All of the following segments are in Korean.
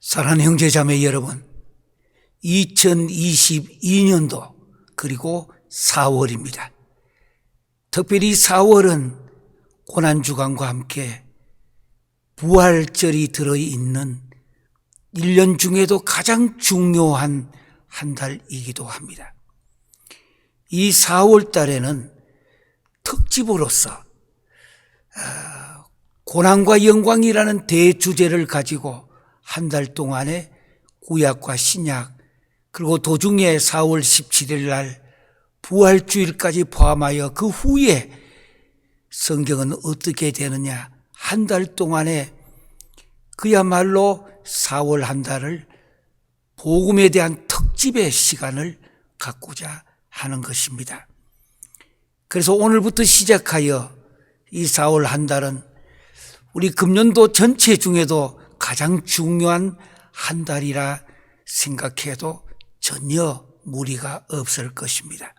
사랑하는 형제자매 여러분, 2022년도 그리고 4월입니다. 특별히 4월은 고난주간과 함께 부활절이 들어있는 1년 중에도 가장 중요한 한 달이기도 합니다. 이 4월 달에는 특집으로서 고난과 영광이라는 대주제를 가지고 한 달 동안에 구약과 신약 그리고 도중에 4월 17일 날 부활주일까지 포함하여 그 후에 성경은 어떻게 되느냐, 한 달 동안에 그야말로 4월 한 달을 복음에 대한 특집의 시간을 갖고자 하는 것입니다. 그래서 오늘부터 시작하여 이 4월 한 달은 우리 금년도 전체 중에도 가장 중요한 한 달이라 생각해도 전혀 무리가 없을 것입니다.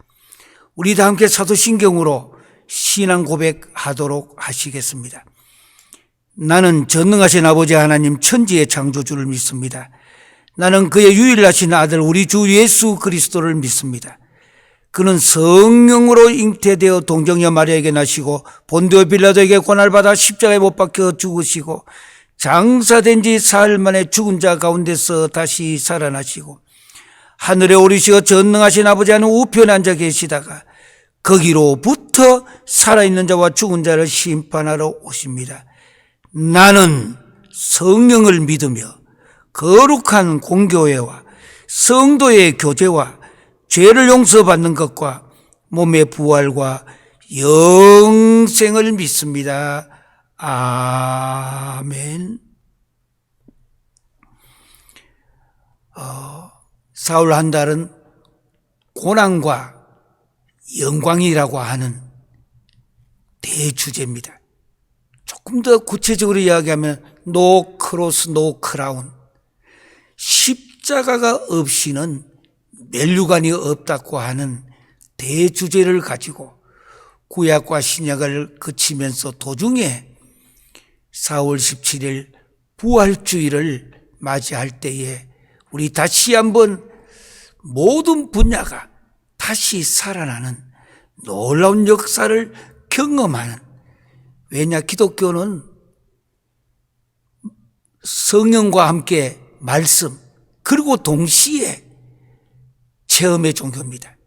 우리 다 함께 사도신경으로 신앙 고백하도록 하시겠습니다. 나는 전능하신 아버지 하나님 천지의 창조주를 믿습니다. 나는 그의 유일하신 아들 우리 주 예수 그리스도를 믿습니다. 그는 성령으로 잉태되어 동정녀 마리아에게 나시고 본디오 빌라도에게 고난을 받아 십자가에 못 박혀 죽으시고 장사된 지 사흘 만에 죽은 자 가운데서 다시 살아나시고 하늘에 오르시어 전능하신 아버지 하나님 우편에 앉아 계시다가 거기로부터 살아있는 자와 죽은 자를 심판하러 오십니다. 나는 성령을 믿으며 거룩한 공교회와 성도의 교제와 죄를 용서받는 것과 몸의 부활과 영생을 믿습니다. 아멘. 4월 한 달은 고난과 영광이라고 하는 대주제입니다. 조금 더 구체적으로 이야기하면 No cross, no crown. 십자가가 없이는 멸류관이 없다고 하는 대주제를 가지고 구약과 신약을 거치면서 도중에 4월 17일 부활주일을 맞이할 때에 우리 다시 한번 모든 분야가 다시 살아나는 놀라운 역사를 경험하는, 왜냐 기독교는 성령과 함께 말씀 그리고 동시에 체험의 종교입니다.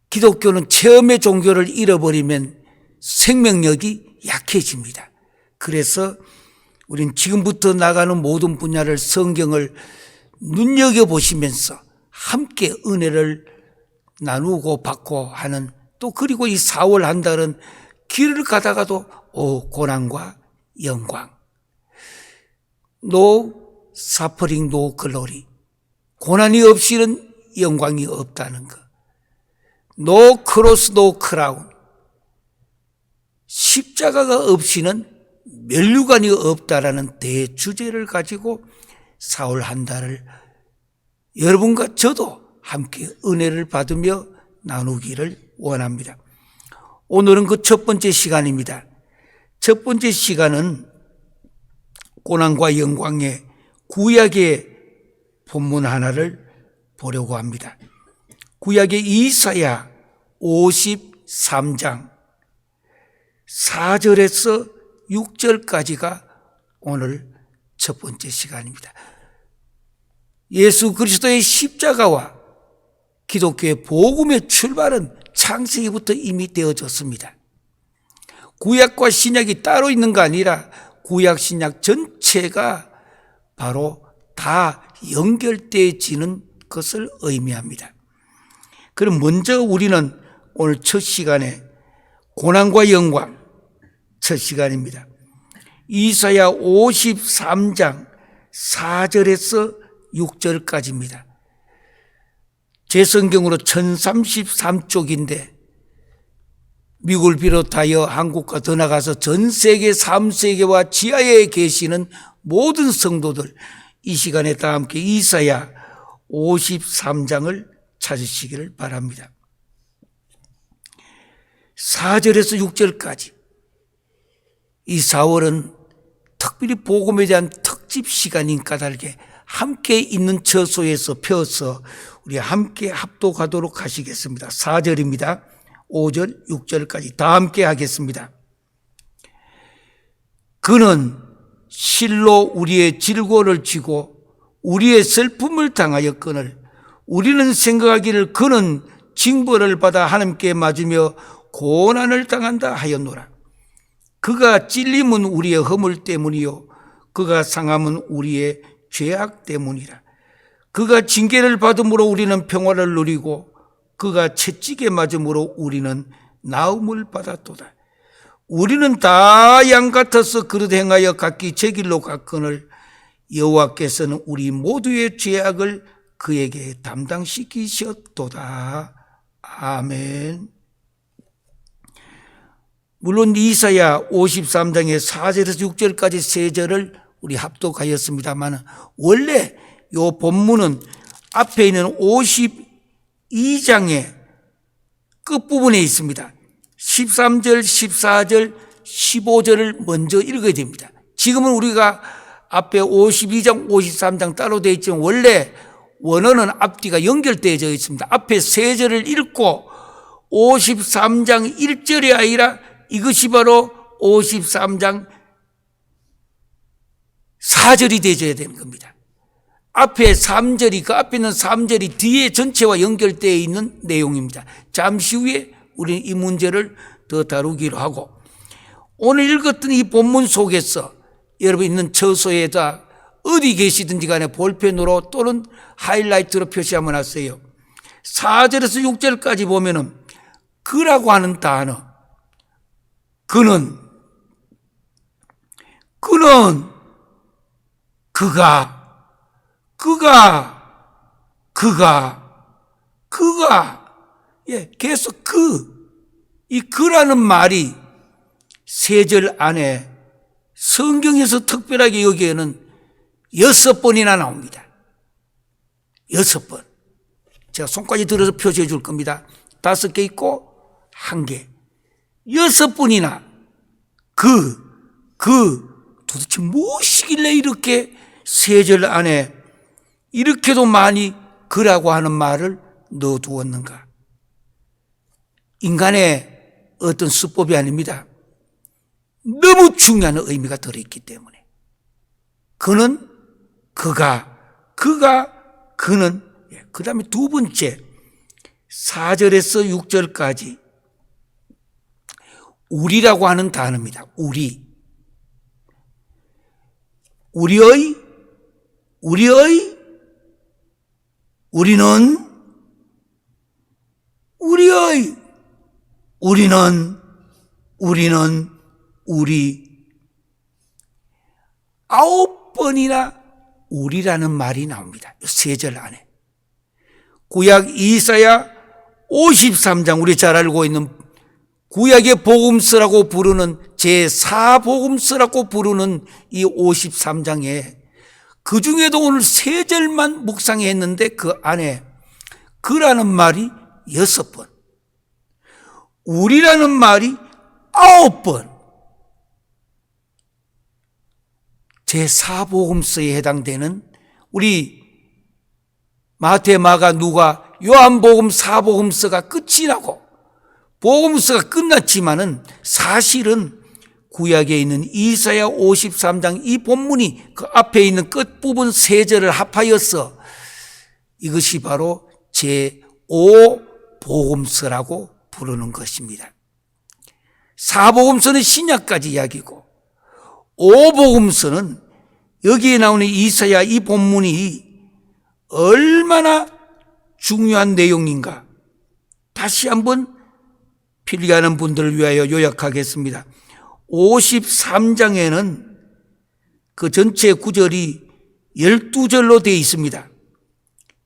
기독교는 체험의 종교를 잃어버리면 생명력이 약해집니다. 그래서 우린 지금부터 나가는 모든 분야를 성경을 눈여겨보시면서 함께 은혜를 나누고 받고 하는, 또 그리고 이 4월 한 달은 길을 가다가도 고난과 영광, No suffering, no glory. 고난이 없이는 영광이 없다는 것. No cross, no crown. 십자가가 없이는 멸류관이 없다라는 대주제를 가지고 4월 한 달을 여러분과 저도 함께 은혜를 받으며 나누기를 원합니다. 오늘은 그 첫 번째 시간입니다. 첫 번째 시간은 고난과 영광의 구약의 본문 하나를 보려고 합니다. 구약의 이사야 53장 4절에서 6절까지가 오늘 첫 번째 시간입니다. 예수 그리스도의 십자가와 기독교의 복음의 출발은 창세기부터 이미 되어졌습니다. 구약과 신약이 따로 있는 거 아니라 구약 신약 전체가 바로 다 연결되어지는 것을 의미합니다. 그럼 먼저 우리는 오늘 첫 시간에 고난과 영광 첫 시간입니다. 이사야 53장 4절에서 6절까지입니다. 제 성경으로 1033쪽인데 미국을 비롯하여 한국과 더 나가서 전 세계 3세계와 지하에 계시는 모든 성도들, 이 시간에 다 함께 이사야 53장을 찾으시기를 바랍니다. 4절에서 6절까지 이 4월은 특별히 복음에 대한 특집 시간인 까닭에 함께 있는 처소에서 펴서 우리 함께 합독하도록 하시겠습니다. 4절입니다. 5절, 6절까지 다 함께 하겠습니다. 그는 실로 우리의 질고를 지고 우리의 슬픔을 당하였거늘 우리는 생각하기를 그는 징벌을 받아 하나님께 맞으며 고난을 당한다 하였노라. 그가 찔림은 우리의 허물 때문이요 그가 상함은 우리의 죄악 때문이라. 그가 징계를 받음으로 우리는 평화를 누리고 그가 채찍에 맞음으로 우리는 나음을 받았도다. 우리는 다 양 같아서 그릇 행하여 각기 제 길로 갔거늘 여호와께서는 우리 모두의 죄악을 그에게 담당시키셨도다. 아멘. 물론 이사야 53장의 4절에서 6절까지 세 절을 우리 합독하였습니다만 원래 이 본문은 앞에 있는 52장의 끝부분에 있습니다. 13절, 14절, 15절을 먼저 읽어야 됩니다. 지금은 우리가 앞에 52장, 53장 따로 되어 있지만 원래 원어는 앞뒤가 연결되어져 있습니다. 앞에 세 절을 읽고 53장 1절이 아니라 이것이 바로 53장 4절이 되어야 되는 겁니다. 앞에 3절이, 그 앞에 있는 3절이 뒤에 전체와 연결되어 있는 내용입니다. 잠시 후에 우리는 이 문제를 더 다루기로 하고, 오늘 읽었던 이 본문 속에서 여러분 있는 처소에다 어디 계시든지 간에 볼펜으로 또는 하이라이트로 표시 한번 하세요. 4절에서 6절까지 보면은 그라고 하는 단어, 그는, 그가, 계속 이 그라는 말이 세 절 안에 성경에서 특별하게 여기에는 6번이나 나옵니다. 6번. 제가 손까지 들어서 표시해 줄 겁니다. 5개 있고 1개. 6번이나 도대체 무엇이길래 이렇게 세 절 안에 이렇게도 많이 그라고 하는 말을 넣어두었는가? 인간의 어떤 수법이 아닙니다. 너무 중요한 의미가 들어있기 때문에. 그는, 그는. 그 다음에 두 번째 4절에서 6절까지 우리라고 하는 단어입니다. 우리는, 우리 9번이나 우리라는 말이 나옵니다. 세 절 안에. 구약 이사야 53장, 우리 잘 알고 있는 구약의 복음서라고 부르는 제4복음서라고 부르는 이 53장에 그 중에도 오늘 세 절만 묵상했는데 그 안에 그라는 말이 6번, 우리라는 말이 9번, 제4복음서에 해당되는 우리 마태, 마가, 누가, 요한복음 4복음서가 끝이 나고 복음서가 끝났지만은 사실은 구약에 있는 이사야 53장 이 본문이 그 앞에 있는 끝부분 세 절을 합하여서 이것이 바로 제5복음서라고 부르는 것입니다. 4복음서는 신약까지 이야기고 5복음서는 여기에 나오는 이사야 이 본문이 얼마나 중요한 내용인가 다시 한번 필기하는 분들을 위하여 요약하겠습니다. 53장에는 그 전체 구절이 12절로 되어 있습니다.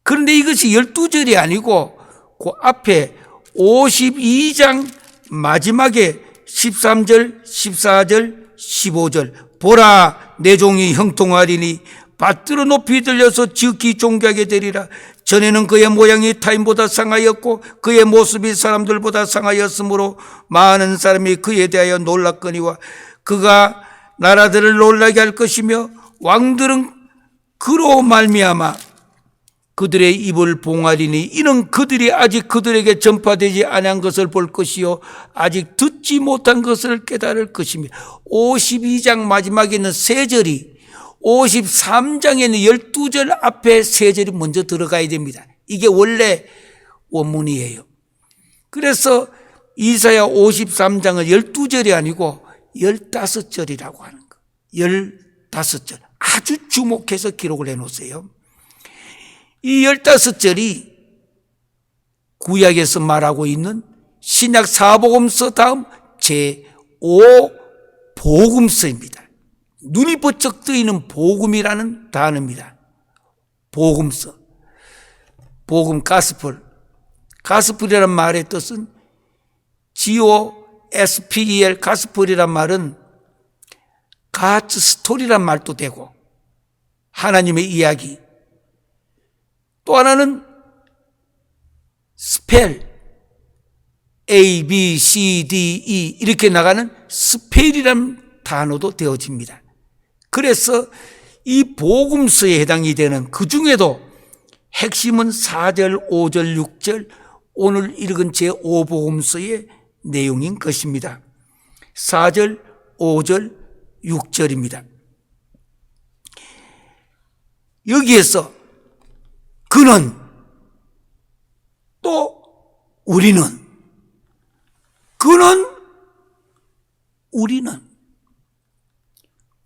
그런데 이것이 12절이 아니고 그 앞에 52장 마지막에 13절, 14절, 15절 보라 내 종이 형통하리니 밭으로 높이 들려서 지극히 존귀하게 되리라. 전에는 그의 모양이 타인보다 상하였고 그의 모습이 사람들보다 상하였으므로 많은 사람이 그에 대하여 놀랐거니와 그가 나라들을 놀라게 할 것이며 왕들은 그로 말미암아 그들의 입을 봉하리니 이는 그들이 아직 그들에게 전파되지 아니한 것을 볼 것이요 아직 듣지 못한 것을 깨달을 것이며 52장 마지막에 있는 세 절이 53장에는 12절 앞에 세 절이 먼저 들어가야 됩니다. 이게 원래 원문이에요. 그래서 이사야 53장은 12절이 아니고 15절이라고 하는 거. 15절. 아주 주목해서 기록을 해놓으세요. 이 15절이 구약에서 말하고 있는 신약 사복음서 다음 제5복음서입니다. 눈이 번쩍 뜨이는 복음이라는 단어입니다. 복음서. 복음, 가스펠. 가스펠이라는 말의 뜻은 GOSPEL, 가스펠이란 말은 가츠 스토리란 말도 되고 하나님의 이야기. 또 하나는 스펠, A, B, C, D, E 이렇게 나가는 스펠이란 단어도 되어집니다. 그래서 이 복음서에 해당이 되는 그 중에도 핵심은 4절, 5절, 6절 오늘 읽은 제5복음서의 내용인 것입니다. 4절, 5절, 6절입니다. 여기에서 그는 또 우리는 그는 우리는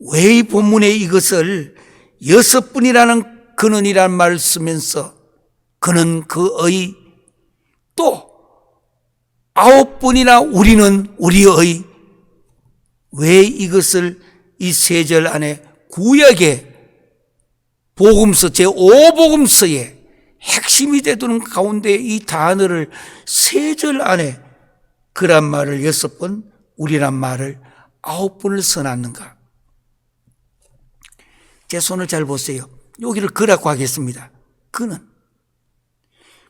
왜 이 본문에 이것을 6분이라는 그는이라는 말을 쓰면서 그는 그의 또 9분이나 우리는 우리의 왜 이것을 이 세 절 안에 구약의 복음서 제5복음서에 핵심이 되도록 가운데 이 단어를 세 절 안에 그란 말을 6번 우리란 말을 9번을 써놨는가. 제 손을 잘 보세요. 여기를 그라고 하겠습니다. 그는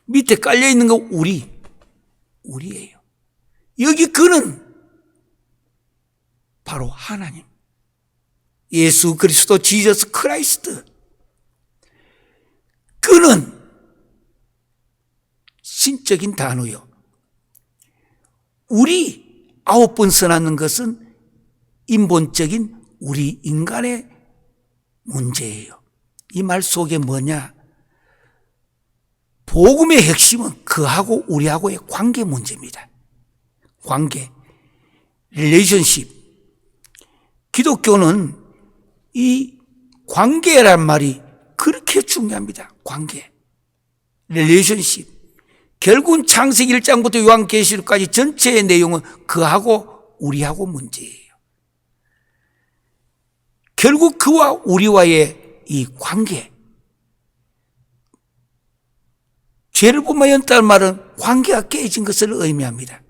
밑에 깔려있는 거 우리예요. 여기 그는 바로 하나님, 예수 그리스도, 지저스 크라이스트. 그는 신적인 단어요. 우리 9번 써놨는 것은 인본적인 우리 인간의 문제예요. 이 말 속에 뭐냐? 복음의 핵심은 그하고 우리하고의 관계 문제입니다. 관계, 릴레이션십. 기독교는 이 관계란 말이 그렇게 중요합니다. 관계, 릴레이션십. 결국은 창세기 1장부터 요한계시록까지 전체의 내용은 그하고 우리하고 문제예요. 결국 그와 우리와의 이 관계. 죄를 범하였다는 말은 관계가 깨진 것을 의미합니다.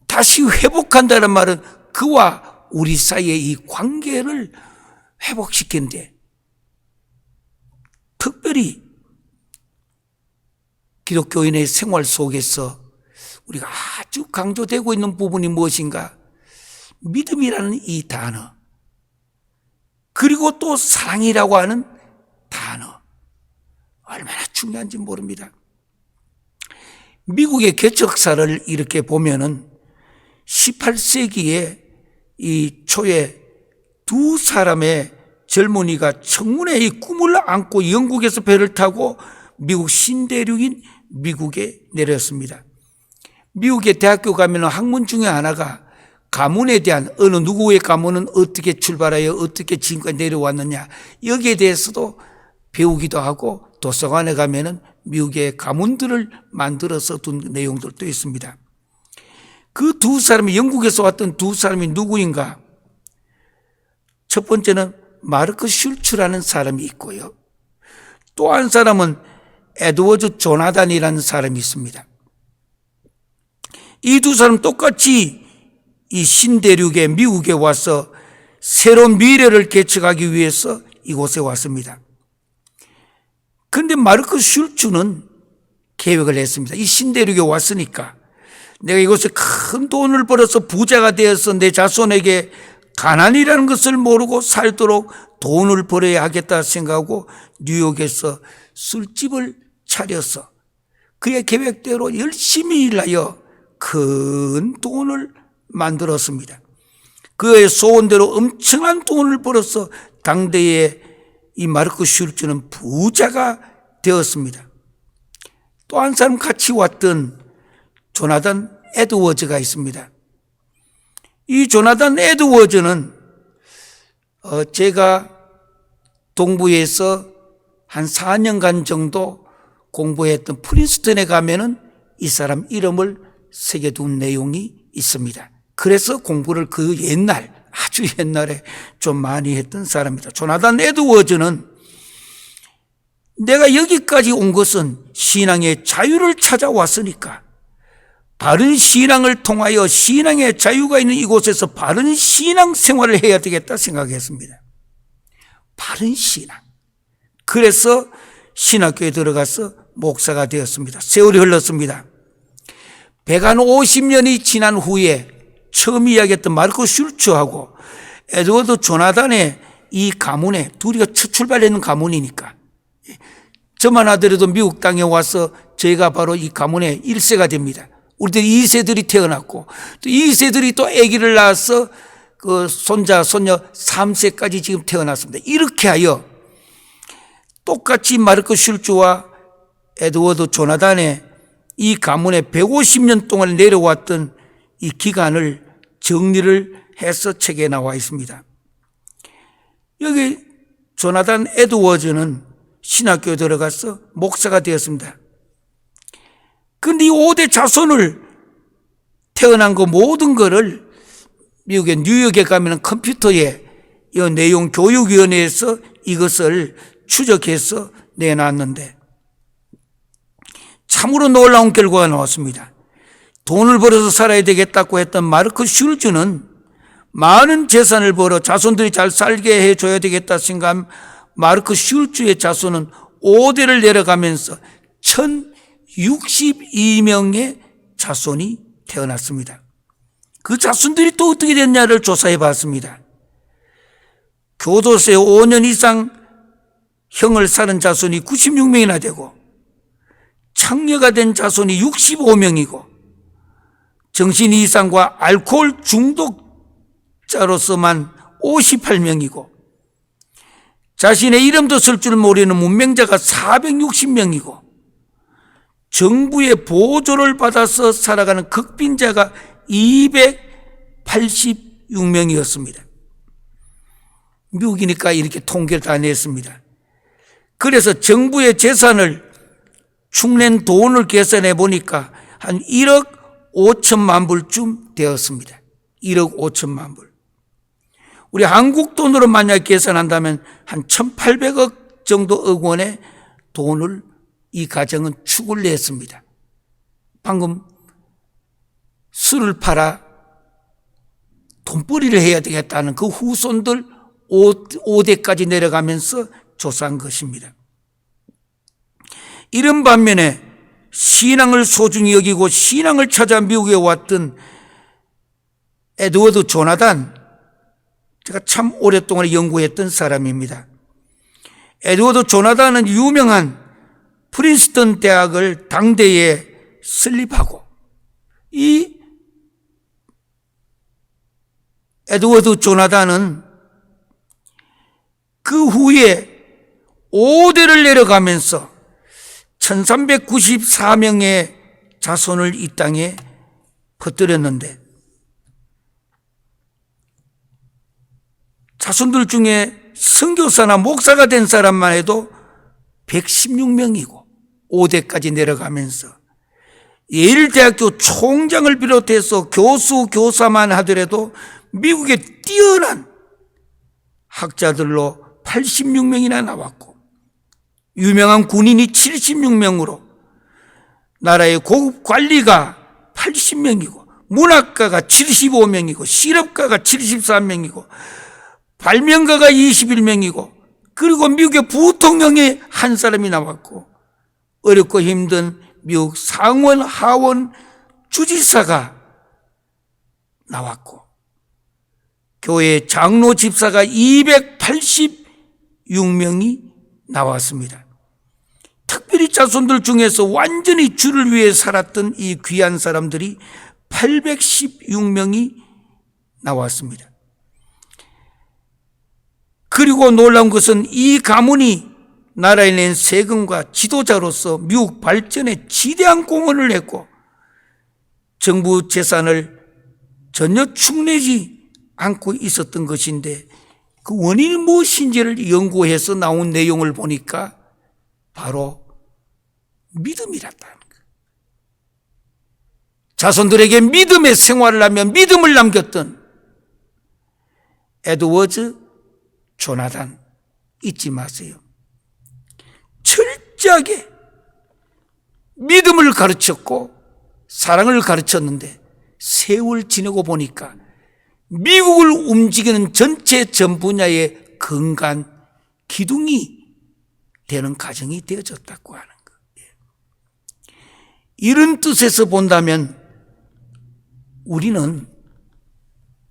다시 회복한다는 말은 그와 우리 사이의 이 관계를 회복시키는데 특별히 기독교인의 생활 속에서 우리가 아주 강조되고 있는 부분이 무엇인가? 믿음이라는 이 단어, 그리고 또 사랑이라고 하는 단어, 얼마나 중요한지 모릅니다. 미국의 개척사를 이렇게 보면은 18세기에 이 초에 두 사람의 젊은이가 청운의 이 꿈을 안고 영국에서 배를 타고 미국 신대륙인 미국에 내렸습니다. 미국의 대학교 가면 학문 중에 하나가 가문에 대한, 어느 누구의 가문은 어떻게 출발하여 어떻게 지금까지 내려왔느냐, 여기에 대해서도 배우기도 하고, 도서관에 가면은 미국의 가문들을 만들어서 둔 내용들도 있습니다. 그 두 사람이, 영국에서 왔던 두 사람이 누구인가? 첫 번째는 마르크 슐츠라는 사람이 있고요. 또 한 사람은 에드워드 조나단이라는 사람이 있습니다. 이 두 사람 똑같이 이 신대륙에 미국에 와서 새로운 미래를 개척하기 위해서 이곳에 왔습니다. 그런데 마르크 슐츠는 계획을 했습니다. 이 신대륙에 왔으니까 내가 이곳에 큰 돈을 벌어서 부자가 되어서 내 자손에게 가난이라는 것을 모르고 살도록 돈을 벌어야 하겠다 생각하고 뉴욕에서 술집을 차려서 그의 계획대로 열심히 일하여 큰 돈을 만들었습니다. 그의 소원대로 엄청난 돈을 벌어서 당대의 이 마르크 슐츠는 부자가 되었습니다. 또 한 사람 같이 왔던 조나단 에드워즈가 있습니다. 이 조나단 에드워즈는 제가 동부에서 한 4년간 정도 공부했던 프린스턴에 가면은 이 사람 이름을 새겨둔 내용이 있습니다. 그래서 공부를 그 옛날, 아주 옛날에 좀 많이 했던 사람입니다. 조나단 에드워즈는 내가 여기까지 온 것은 신앙의 자유를 찾아왔으니까 바른 신앙을 통하여 신앙의 자유가 있는 이곳에서 바른 신앙 생활을 해야 되겠다 생각했습니다. 바른 신앙. 그래서 신학교에 들어가서 목사가 되었습니다. 세월이 흘렀습니다. 150년이 지난 후에 처음 이야기했던 마르크 슐츠하고 에드워드 조나단의 이 가문에 둘이가 출발했는 가문이니까 저만 하더라도 미국 땅에 와서 저희가 바로 이 가문의 1세가 됩니다. 우리들 2세들이 태어났고 또 2세들이 또 아기를 낳아서 그 손자, 손녀 3세까지 지금 태어났습니다. 이렇게 하여 똑같이 마르크 슐츠와 에드워드 조나단의 이 가문에 150년 동안 내려왔던 이 기간을 정리를 해서 책에 나와 있습니다. 여기 조나단 에드워즈는 신학교에 들어가서 목사가 되었습니다. 그런데 이 5대 자손을 태어난 거 모든 거를 미국의 뉴욕에 가면 컴퓨터에 이 내용 교육위원회에서 이것을 추적해서 내놨는데 참으로 놀라운 결과가 나왔습니다. 돈을 벌어서 살아야 되겠다고 했던 마르크 슐츠는 많은 재산을 벌어 자손들이 잘 살게 해줘야 되겠다 생각한 마르크 슐츠의 자손은 5대를 내려가면서 1062명의 자손이 태어났습니다. 그 자손들이 또 어떻게 됐냐를 조사해 봤습니다. 교도소에 5년 이상 형을 살은 자손이 96명이나 되고 창녀가 된 자손이 65명이고 정신 이상과 알코올 중독자로서만 58명이고 자신의 이름도 쓸 줄 모르는 문맹자가 460명이고 정부의 보조를 받아서 살아가는 극빈자가 286명이었습니다. 미국이니까 이렇게 통계를 다 냈습니다. 그래서 정부의 재산을 축낸 돈을 계산해 보니까 한 1억 5천만 불쯤 되었습니다. 1억 5천만 불. 우리 한국 돈으로 만약 계산한다면 한 1,800억 정도 억 원의 돈을 이 가정은 축을 냈습니다. 방금 술을 팔아 돈벌이를 해야 되겠다는 그 후손들 5대까지 내려가면서 조사한 것입니다. 이런 반면에 신앙을 소중히 여기고 신앙을 찾아 미국에 왔던 에드워드 조나단, 제가 참 오랫동안 연구했던 사람입니다. 에드워드 조나단은 유명한 프린스턴 대학을 당대에 설립하고 이 에드워드 조나단은 그 후에 5대를 내려가면서 1394명의 자손을 이 땅에 퍼뜨렸는데 자손들 중에 선교사나 목사가 된 사람만 해도 116명이고 5대까지 내려가면서 예일대학교 총장을 비롯해서 교수, 교사만 하더라도 미국의 뛰어난 학자들로 86명이나 나왔고 유명한 군인이 76명으로 나라의 고급 관리가 80명이고 문학가가 75명이고 실업가가 74명이고 발명가가 21명이고 그리고 미국의 부통령이 한 사람이 나왔고 어렵고 힘든 미국 상원 하원 주지사가 나왔고 교회 장로 집사가 286명이 나왔습니다. 특별히 자손들 중에서 완전히 주를 위해 살았던 이 귀한 사람들이 816명이 나왔습니다. 그리고 놀라운 것은 이 가문이 나라에 낸 세금과 지도자로서 미국 발전에 지대한 공헌을 했고 정부 재산을 전혀 축내지 않고 있었던 것인데 그 원인이 무엇인지를 연구해서 나온 내용을 보니까 바로 믿음이랐다는 거예요. 자손들에게 믿음의 생활을 하며 믿음을 남겼던 에드워즈 조나단 잊지 마세요. 철저하게 믿음을 가르쳤고 사랑을 가르쳤는데 세월 지내고 보니까 미국을 움직이는 전체 전 분야의 근간 기둥이 되는 가정이 되어졌다고 하는 거예요. 이런 뜻에서 본다면 우리는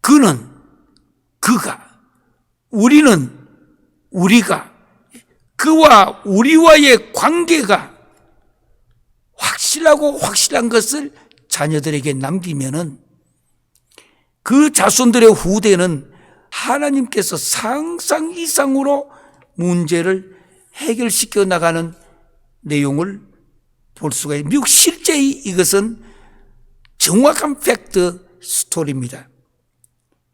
그는 그가 우리는 우리가 그와 우리와의 관계가 확실하고 확실한 것을 자녀들에게 남기면은 그 자손들의 후대는 하나님께서 상상 이상으로 문제를 해결시켜 나가는 내용을 볼 수가 있습니다. 미국 실제의 이것은 정확한 팩트 스토리입니다.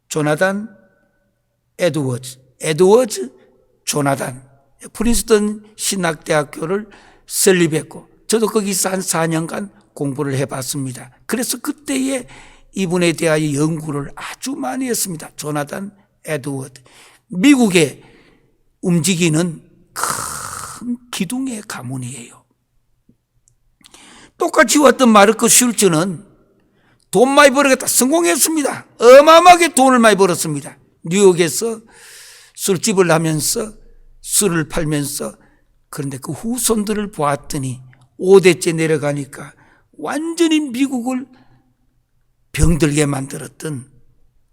조나단 에드워즈 조나단 프린스턴 신학대학교를 설립했고 저도 거기서 한 4년간 공부를 해봤습니다. 그래서 그때에 이분에 대하여 연구를 아주 많이 했습니다. 조나단 에드워드. 미국에 움직이는 큰 기둥의 가문이에요. 똑같이 왔던 마르크 슐츠는 돈 많이 벌어겠다 성공했습니다. 어마어마하게 돈을 많이 벌었습니다. 뉴욕에서 술집을 하면서 술을 팔면서. 그런데 그 후손들을 보았더니 5대째 내려가니까 완전히 미국을 병들게 만들었던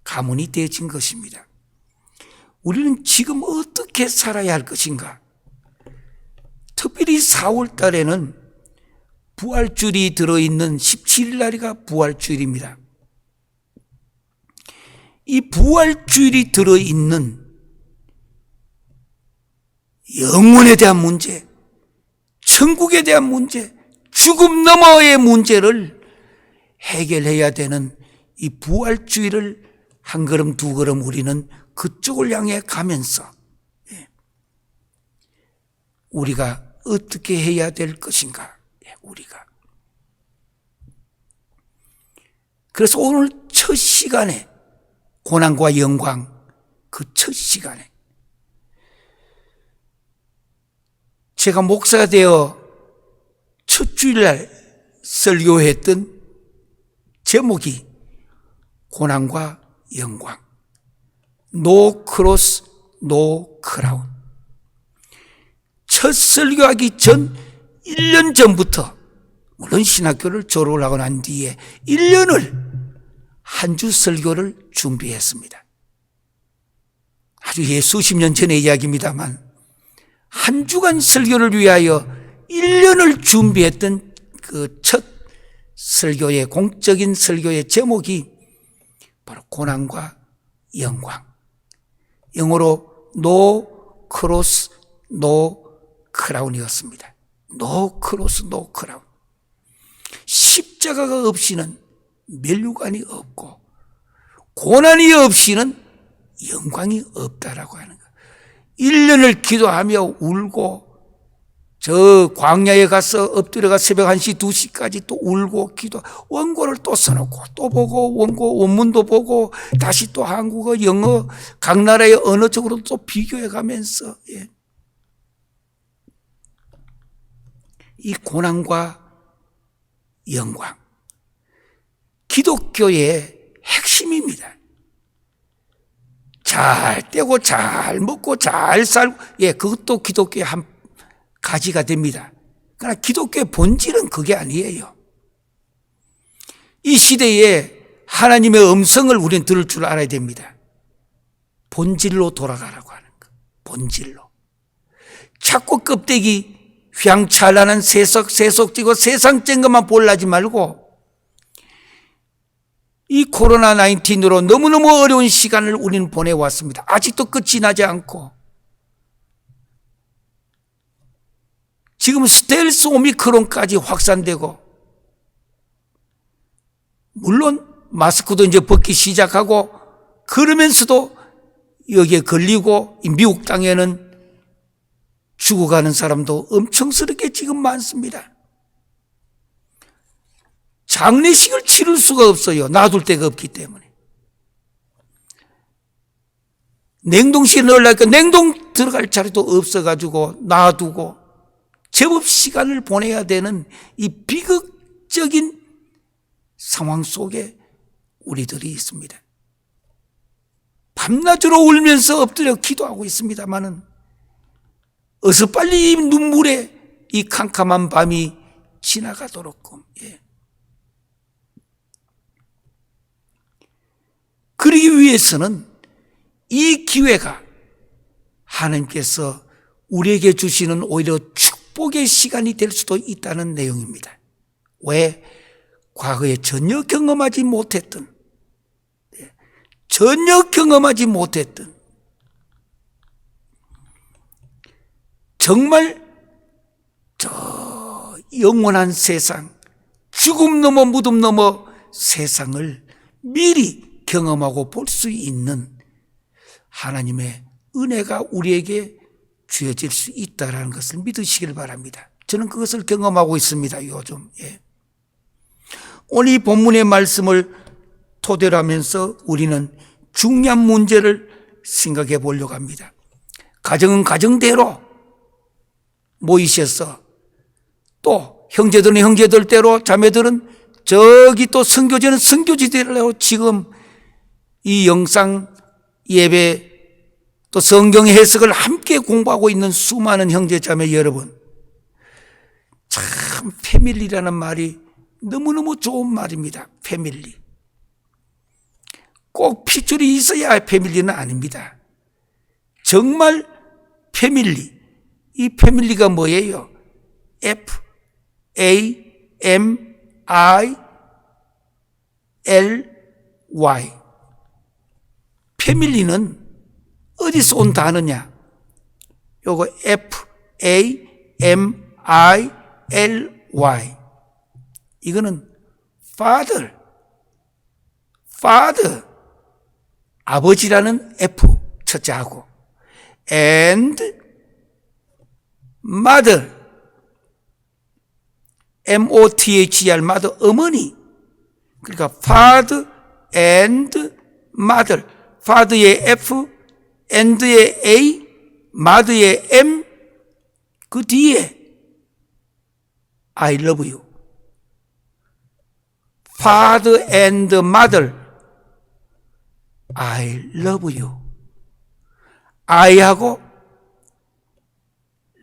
가문이 되어진 것입니다. 우리는 지금 어떻게 살아야 할 것인가? 특별히 4월 달에는 부활주일이 들어있는 17일 날이가 부활주일입니다. 이 부활주일이 들어있는 영혼에 대한 문제, 천국에 대한 문제, 죽음 너머의 문제를 해결해야 되는 이 부활주의를 한 걸음 두 걸음 우리는 그쪽을 향해 가면서 우리가 어떻게 해야 될 것인가? 우리가. 그래서 오늘 첫 시간에 고난과 영광 그 첫 시간에 제가 목사가 되어 첫 주일날 설교했던 제목이 고난과 영광, No Cross, No Crown. 첫 설교하기 전 1년 전부터 물론 신학교를 졸업을 하고 난 뒤에 1년을 한 주 설교를 준비했습니다. 아주 수십 년 전의 이야기입니다만 한 주간 설교를 위하여 1년을 준비했던 그 첫 설교의 공적인 설교의 제목이 바로 고난과 영광. 영어로 No Cross, No Crown이었습니다. No Cross, No Crown. 십자가가 없이는 면류관이 없고 고난이 없이는 영광이 없다라고 하는 거예요. 1년을 기도하며 울고 저 광야에 가서 엎드려가 새벽 1시, 2시까지 또 울고 기도, 원고를 또 써놓고 또 보고 원고 원문도 보고 다시 또 한국어, 영어 각 나라의 언어적으로 또 비교해 가면서 이 고난과 영광 기독교의 핵심입니다. 잘 떼고 잘 먹고 잘 살고, 그것도 기독교의 한 가지가 됩니다. 그러나 기독교의 본질은 그게 아니에요. 이 시대에 하나님의 음성을 우리는 들을 줄 알아야 됩니다. 본질로 돌아가라고 하는 것. 본질로. 자꾸 껍데기 휘황찬란한 세속지고 세상적인 것만 볼라지 말고 이 코로나19으로 너무너무 어려운 시간을 우리는 보내왔습니다. 아직도 끝이 나지 않고 지금 스텔스 오미크론까지 확산되고 물론 마스크도 이제 벗기 시작하고 그러면서도 여기에 걸리고 미국 땅에는 죽어가는 사람도 엄청스럽게 지금 많습니다. 장례식을 치를 수가 없어요. 놔둘 데가 없기 때문에. 냉동실에 넣으려니까 냉동 들어갈 자리도 없어가지고 놔두고 제법 시간을 보내야 되는 이 비극적인 상황 속에 우리들이 있습니다. 밤낮으로 울면서 엎드려 기도하고 있습니다마는 어서 빨리 이 눈물에 이 캄캄한 밤이 지나가도록. 그러기 위해서는 이 기회가 하나님께서 우리에게 주시는 오히려 축복의 시간이 될 수도 있다는 내용입니다. 왜? 과거에 전혀 경험하지 못했던 정말 저 영원한 세상, 죽음 넘어 무덤 넘어 세상을 미리 경험하고 볼 수 있는 하나님의 은혜가 우리에게 주어질 수 있다는 것을 믿으시길 바랍니다. 저는 그것을 경험하고 있습니다. 요즘. 오늘 이 본문의 말씀을 토대로 하면서 우리는 중요한 문제를 생각해 보려고 합니다. 가정은 가정대로 모이셔서 또 형제들은 형제들대로 자매들은 저기 또 선교지는 선교지대로 지금 이 영상 예배 또 성경 해석을 함께 공부하고 있는 수많은 형제 자매 여러분, 참 패밀리라는 말이 너무너무 좋은 말입니다. 패밀리. 꼭 핏줄이 있어야 패밀리는 아닙니다. 정말 패밀리. 이 패밀리가 뭐예요? F-A-M-I-L-Y. 패밀리는 어디서 온 단어냐? 요거 F-A-M-I-L-Y. 이거는 father, 아버지라는 F, 첫째하고, and mother, M-O-T-H-E-R, mother, 어머니. 그러니까 father and mother. father의 F, and의 A, mother의 M, 그 뒤에 I love you. father and mother, I love you. I하고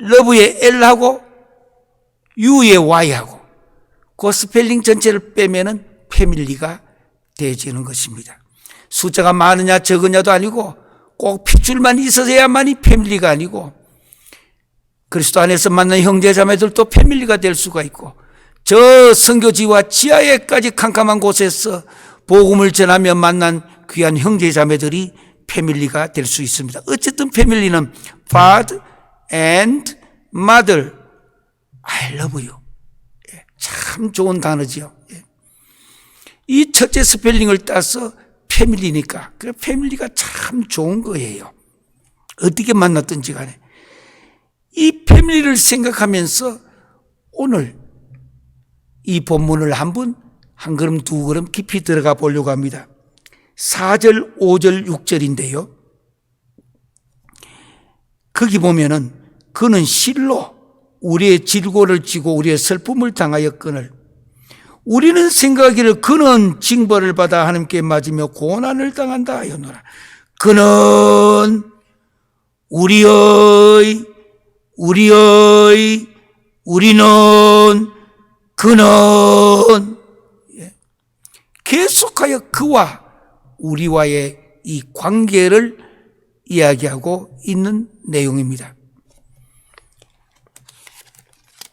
love의 L하고 U의 Y하고 그 스펠링 전체를 빼면은 패밀리가 되어지는 것입니다. 숫자가 많으냐 적으냐도 아니고 꼭 핏줄만 있어야만이 패밀리가 아니고 그리스도 안에서 만난 형제자매들도 패밀리가 될 수가 있고 저 선교지와 지하에까지 캄캄한 곳에서 복음을 전하며 만난 귀한 형제자매들이 패밀리가 될 수 있습니다. 어쨌든 패밀리는 father and mother, I love you. 참 좋은 단어지요. 이 첫째 스펠링을 따서 패밀리니까 그래 패밀리가 참 좋은 거예요. 어떻게 만났든지 간에 이 패밀리를 생각하면서 오늘 이 본문을 한 걸음 두 걸음 깊이 들어가 보려고 합니다. 4절, 5절, 6절인데요. 거기 보면은 그는 실로 우리의 질고를 지고 우리의 슬픔을 당하였거늘 우리는 생각하기를 그는 징벌을 받아 하나님께 맞으며 고난을 당한다 하였노라. 그는 우리는 그는 계속하여 그와 우리와의 이 관계를 이야기하고 있는 내용입니다.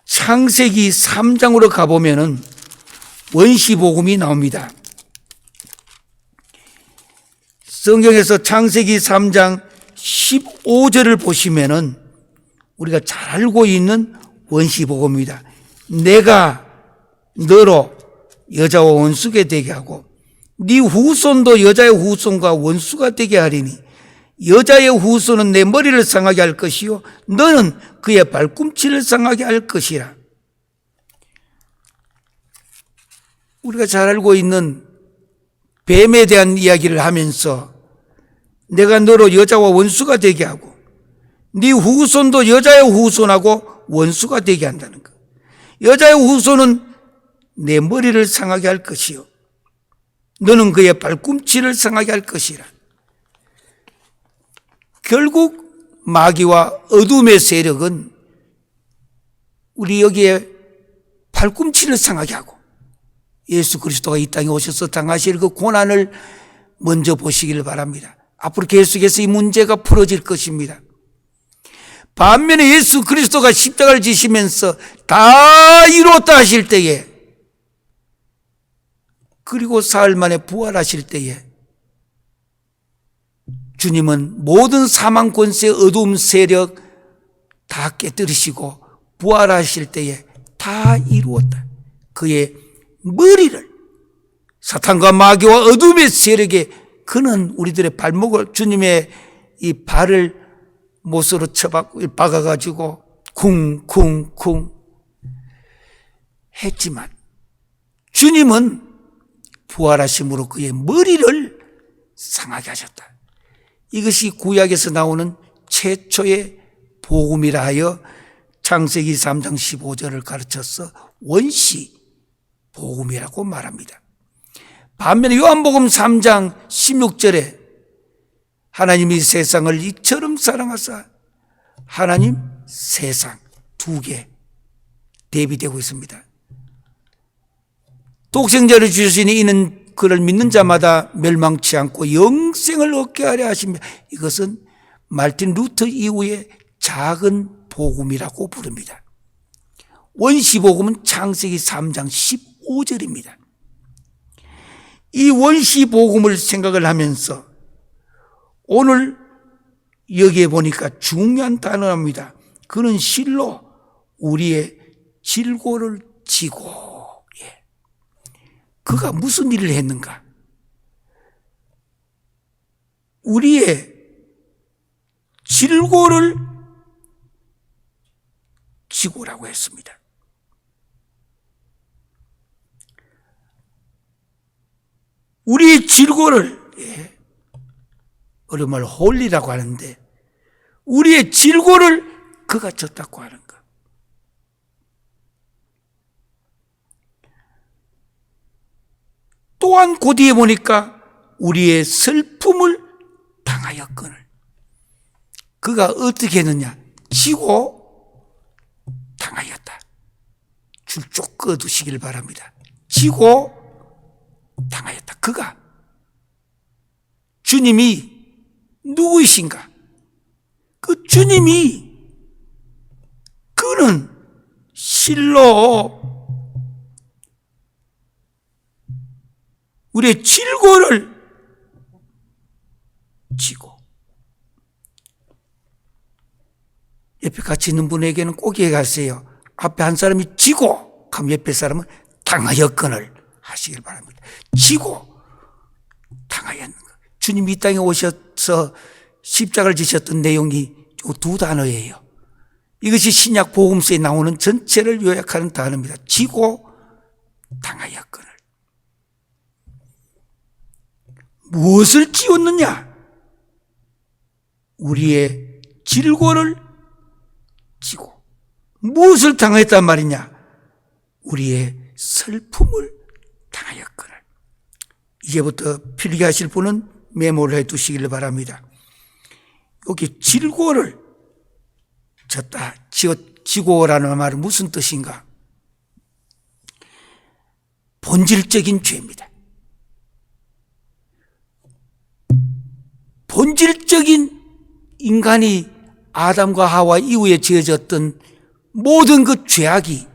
창세기 3장으로 가보면은 원시복음이 나옵니다. 성경에서 창세기 3장 15절을 보시면은 우리가 잘 알고 있는 원시복음입니다. 내가 너로 여자와 원수가 되게 하고 네 후손도 여자의 후손과 원수가 되게 하리니 여자의 후손은 내 머리를 상하게 할 것이요 너는 그의 발꿈치를 상하게 할 것이라. 우리가 잘 알고 있는 뱀에 대한 이야기를 하면서 내가 너로 여자와 원수가 되게 하고 네 후손도 여자의 후손하고 원수가 되게 한다는 것. 여자의 후손은 내 머리를 상하게 할 것이요 너는 그의 발꿈치를 상하게 할 것이라. 결국 마귀와 어둠의 세력은 우리 여기에 발꿈치를 상하게 하고 예수 그리스도가 이 땅에 오셔서 당하실 그 고난을 먼저 보시기를 바랍니다. 앞으로 계속해서 이 문제가 풀어질 것입니다. 반면에 예수 그리스도가 십자가를 지시면서 다 이루었다 하실 때에 그리고 사흘 만에 부활하실 때에 주님은 모든 사망 권세 어두움 세력 다 깨뜨리시고 부활하실 때에 다 이루었다. 그의 머리를 사탄과 마귀와 어둠의 세력에 그는 우리들의 발목을 주님의 이 발을 못으로 박아가지고 쿵쿵쿵 했지만 주님은 부활하심으로 그의 머리를 상하게 하셨다. 이것이 구약에서 나오는 최초의 복음이라 하여 창세기 3장 15절을 가르쳐서 원시 복음이라고 말합니다. 반면에 요한복음 3장 16절에 하나님이 세상을 이처럼 사랑하사 하나님 세상 두 개 대비되고 있습니다. 독생자를 주시니 이는 그를 믿는 자마다 멸망치 않고 영생을 얻게 하려 하십니다. 이것은 말틴 루터 이후의 작은 복음이라고 부릅니다. 원시복음은 창세기 3장 15절입니다. 이 원시복음을 생각을 하면서 오늘 여기에 보니까 중요한 단어입니다. 그는 실로 우리의 질고를 지고 그가 무슨 일을 했는가? 우리의 질고를 지고라고 했습니다. 우리의 질고를 어려운 말 홀리라고 하는데 우리의 질고를 그가 졌다고 하는 것. 또한 그 뒤에 보니까 우리의 슬픔을 당하였거늘 그가 어떻게 했느냐? 지고 당하였다. 줄 쭉 꺼두시길 바랍니다. 지고 당하였다. 그가 주님이 누구이신가? 그 주님이 그는 실로 우리의 질고를 지고 옆에 같이 있는 분에게는 꼭 얘기하세요. 앞에 한 사람이 지고 그럼 옆에 사람은 당하였거늘 하시길 바랍니다. 지고 당하였는 것. 주님이 이 땅에 오셔서 십자가를 지셨던 내용이 이 두 단어예요. 이것이 신약 복음서에 나오는 전체를 요약하는 단어입니다. 지고 당하였거늘. 무엇을 지었느냐? 우리의 질고를 지고 무엇을 당했단 말이냐? 우리의 슬픔을 당하였거늘. 이제부터 필기하실 분은 메모를 해 두시길 바랍니다. 여기 질고를 졌다, 지고라는 말은 무슨 뜻인가? 본질적인 죄입니다. 본질적인 인간이 아담과 하와 이후에 지어졌던 모든 그 죄악이,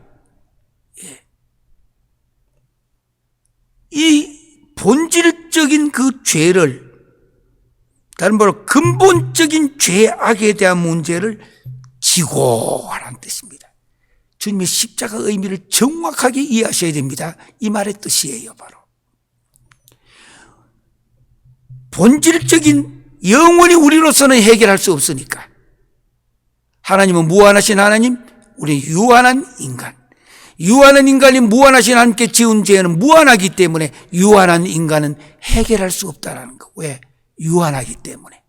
이 본질적인 그 죄를, 다른 말로 근본적인 죄악에 대한 문제를 지고 하라는 뜻입니다. 주님의 십자가 의미를 정확하게 이해하셔야 됩니다. 이 말의 뜻이에요. 바로 본질적인, 영원히 우리로서는 해결할 수 없으니까. 하나님은 무한하신 하나님, 우리는 유한한 인간. 유한한 인간이 무한하신 하나님께 지은 죄는 무한하기 때문에 유한한 인간은 해결할 수 없다는 거. 왜? 유한하기 때문에.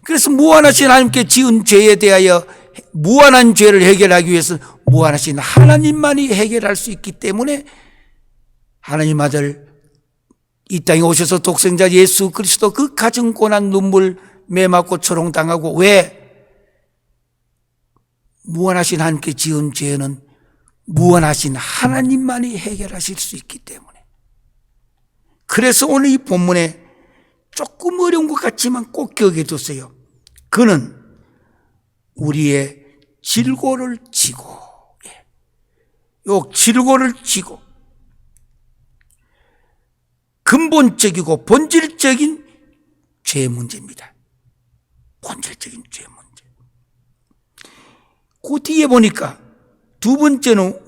그래서 무한하신 하나님께 지은 죄에 대하여 무한한 죄를 해결하기 위해서 무한하신 하나님만이 해결할 수 있기 때문에 하나님 아들 이 땅에 오셔서 독생자 예수 그리스도 그 가증 고난 눈물 매맞고 초롱당하고, 왜? 무한하신 하나님께 지은 죄는 무한하신 하나님만이 해결하실 수 있기 때문에. 그래서 오늘 이 본문에 조금 어려운 것 같지만 꼭 기억해 두세요. 그는 우리의 질고를 지고, 요 질고를 지고 근본적이고 본질적인 죄 문제입니다. 본질적인 죄 문제. 그 뒤에 보니까 두 번째는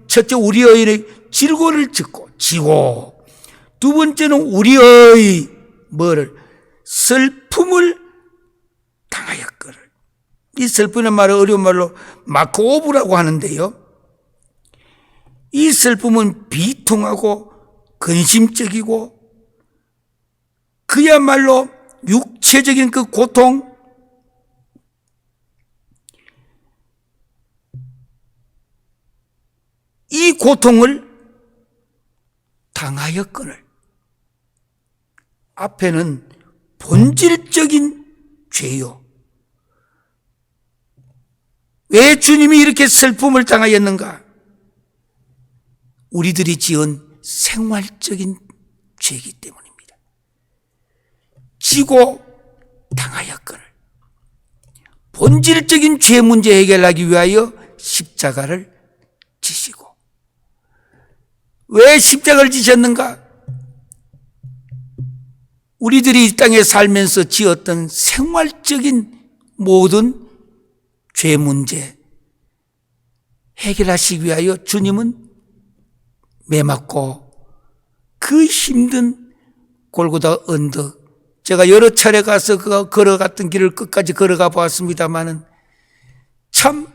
첫째 우리의 질고를 지고, 두 번째는 우리의 슬픔을 당하였거늘. 이 슬픔의 말을 어려운 말로 마코오브라고 하는데요. 이 슬픔은 비통하고 근심적이고 그야말로 육체적인 그 고통, 이 고통을 당하였거늘. 앞에는 본질적인 죄요. 왜 주님이 이렇게 슬픔을 당하였는가? 우리들이 지은 생활적인 죄이기 때문입니다. 지고 당하였거늘. 본질적인 죄 문제 해결하기 위하여 십자가를 지시고. 왜 십자가를 지셨는가? 우리들이 이 땅에 살면서 지었던 생활적인 모든 죄 문제 해결하시기 위하여 주님은 매맞고 그 힘든 골고다 언덕, 제가 여러 차례 가서 그 걸어갔던 길을 끝까지 걸어가 보았습니다마는 참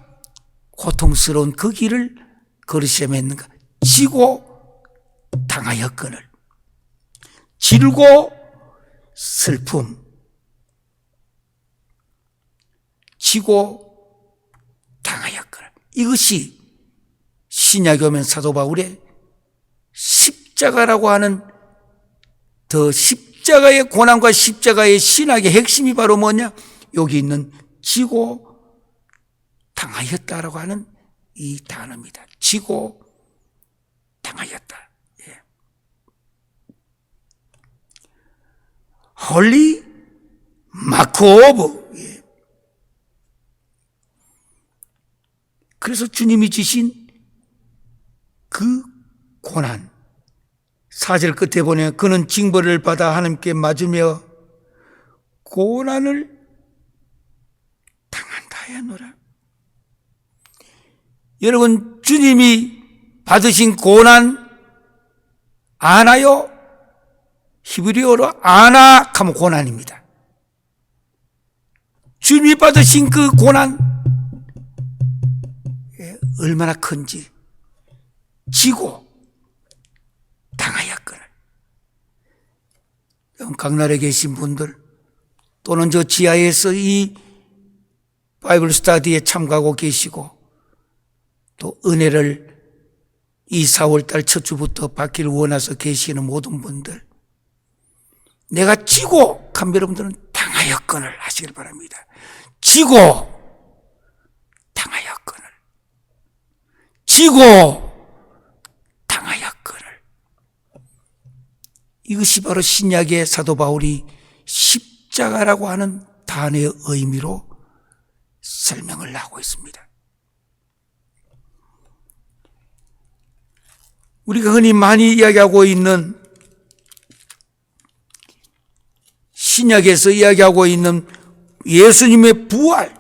고통스러운 그 길을 걸으시면 했는가? 지고 당하였거늘. 질고 슬픔, 지고 당하였거늘. 이것이 신약에 오면 사도 바울의 십자가라고 하는, 더 십자가의 고난과 십자가의 신학의 핵심이 바로 뭐냐? 여기 있는 지고 당하였다라고 하는 이 단어입니다. 지고 당하였다. 예. 홀리 마코브. 예. 그래서 주님이 지신 그 고난, 4절 끝에 보면 그는 징벌을 받아 하나님께 맞으며 고난을 당한다 하였노라. 여러분, 주님이 받으신 고난 아나요? 히브리어로 아나 하면 고난입니다. 주님이 받으신 그 고난 얼마나 큰지 지고 당하였거늘. 강날에 계신 분들 또는 저 지하에서 이 바이블 스터디에 참가하고 계시고 또 은혜를 이 4월달 첫 주부터 받기를 원해서 계시는 모든 분들, 내가 지고 간 여러분들은 당하였거늘 하시길 바랍니다. 지고 당하였거늘, 지고 당하였거늘. 이것이 바로 신약의 사도 바울이 십자가라고 하는 단어의 의미로 설명을 하고 있습니다. 우리가 흔히 많이 이야기하고 있는, 신약에서 이야기하고 있는 예수님의 부활,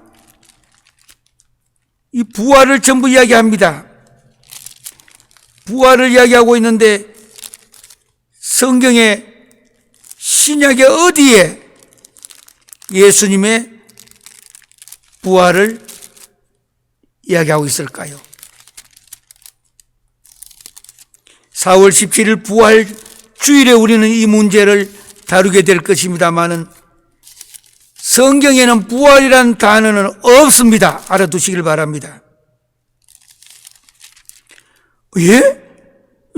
이 부활을 전부 이야기합니다. 부활을 이야기하고 있는데 성경의 신약의 어디에 예수님의 부활을 이야기하고 있을까요? 4월 17일 부활 주일에 우리는 이 문제를 다루게 될 것입니다만은 성경에는 부활이라는 단어는 없습니다. 알아두시길 바랍니다. 예?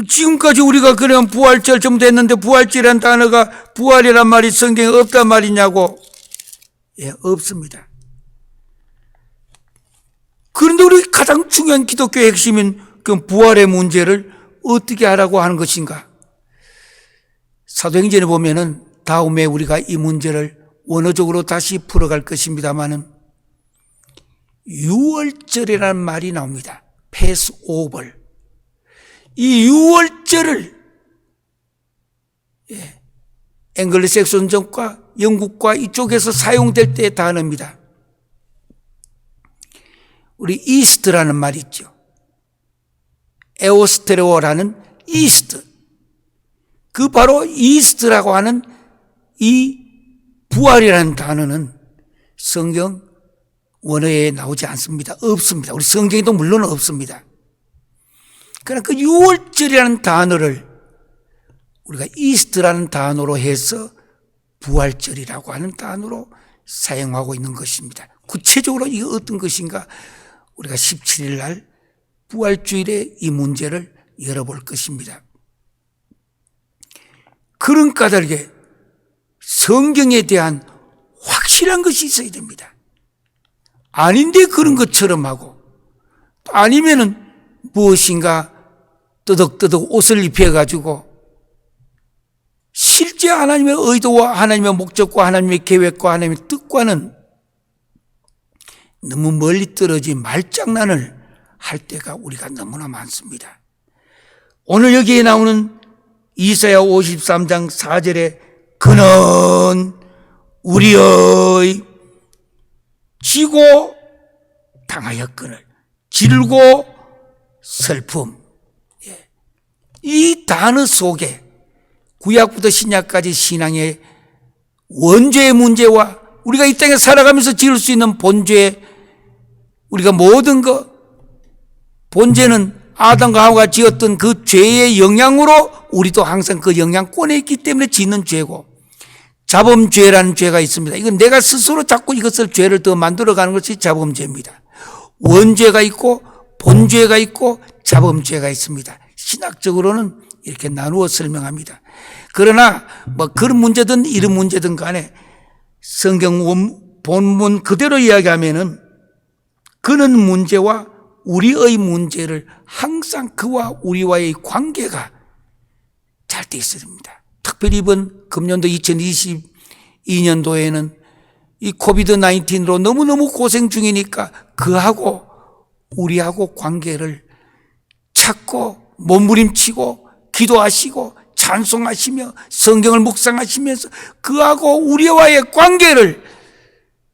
지금까지 우리가 그냥 부활절 전부 됐는데 부활절이라는 단어가, 부활이란 말이 성경에 없단 말이냐고. 예, 없습니다. 그런데 우리 가장 중요한 기독교의 핵심인 그 부활의 문제를 어떻게 하라고 하는 것인가? 사도행전에 보면은 다음에 우리가 이 문제를 원어적으로 다시 풀어갈 것입니다만은 유월절이라는 말이 나옵니다. 패스오버. 이 유월절을 앵글로색손족과 영국과 이쪽에서 사용될 때의 단어입니다. 우리 이스트라는 말이 있죠. 에오스테레오라는 이스트. 그 바로 이스트라고 하는 이 부활이라는 단어는 성경 원어에 나오지 않습니다. 없습니다. 우리 성경에도 물론 없습니다. 그러나 그 유월절이라는 단어를 우리가 이스트라는 단어로 해서 부활절이라고 하는 단어로 사용하고 있는 것입니다. 구체적으로 이게 어떤 것인가? 우리가 17일 날 부활주일에 이 문제를 열어볼 것입니다. 그런 까닭에 성경에 대한 확실한 것이 있어야 됩니다. 아닌데 그런 것처럼 하고, 아니면은 무엇인가 뜨덕뜨덕 옷을 입혀가지고 실제 하나님의 의도와 하나님의 목적과 하나님의 계획과 하나님의 뜻과는 너무 멀리 떨어진 말장난을 할 때가 우리가 너무나 많습니다. 오늘 여기에 나오는 이사야 53장 4절에 그는 우리의 지고 당하였거늘, 질고 슬픔. 이 단어 속에 구약부터 신약까지 신앙의 원죄의 문제와 우리가 이 땅에 살아가면서 지을 수 있는 본죄, 우리가 모든 것, 본죄는 아담과 하와가 지었던 그 죄의 영향으로 우리도 항상 그 영향권에 있기 때문에 짓는 죄고, 자범죄라는 죄가 있습니다. 이건 내가 스스로 자꾸 이것을 죄를 더 만들어가는 것이 자범죄입니다. 원죄가 있고 본죄가 있고 자범죄가 있습니다. 신학적으로는 이렇게 나누어 설명합니다. 그러나 뭐 그런 문제든 이런 문제든 간에 성경 본문 그대로 이야기하면은 그는 문제와 우리의 문제를 항상 그와 우리와의 관계가 잘 돼 있어야 됩니다. 특별히 이번 금년도 2022년도에는 이 코비드 19으로 너무너무 고생 중이니까 그하고 우리하고 관계를 찾고 몸부림치고 기도하시고 찬송하시며 성경을 묵상하시면서 그하고 우리와의 관계를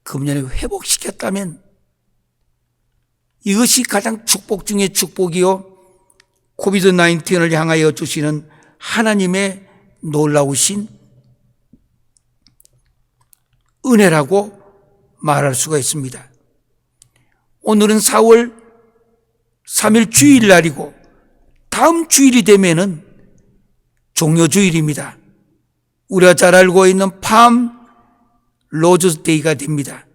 금년에 회복시켰다면 이것이 가장 축복 중의 축복이요, 코비드 19을 향하여 주시는 하나님의 놀라우신 은혜라고 말할 수가 있습니다. 오늘은 4월 3일 주일날이고 다음 주일이 되면은 종료주일입니다. 우리가 잘 알고 있는 팜 로즈데이가 됩니다.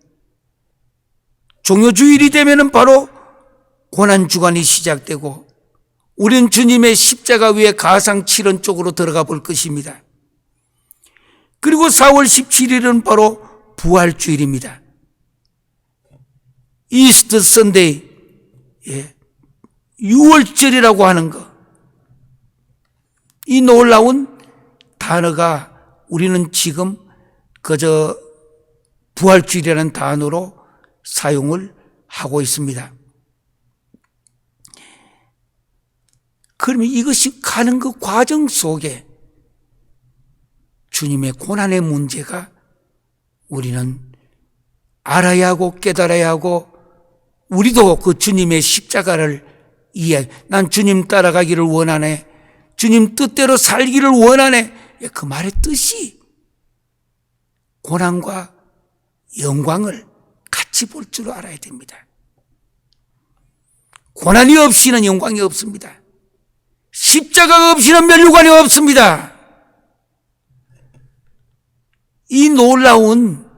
종료주일이 되면은 바로 고난주간이 시작되고 우리는 주님의 십자가 위에 가상 7원 쪽으로 들어가 볼 것입니다. 그리고 4월 17일은 바로 부활주일입니다. 이스터 선데이, 유월절이라고 하는 것. 이 놀라운 단어가 우리는 지금 그저 부활주일이라는 단어로 사용을 하고 있습니다. 그러면 이것이 가는 그 과정 속에 주님의 고난의 문제가 우리는 알아야 하고 깨달아야 하고, 우리도 그 주님의 십자가를 난 주님 따라가기를 원하네, 주님 뜻대로 살기를 원하네, 그 말의 뜻이 고난과 영광을 같이 볼 줄 알아야 됩니다. 고난이 없이는 영광이 없습니다. 십자가가 없이는 면류관이 없습니다. 이 놀라운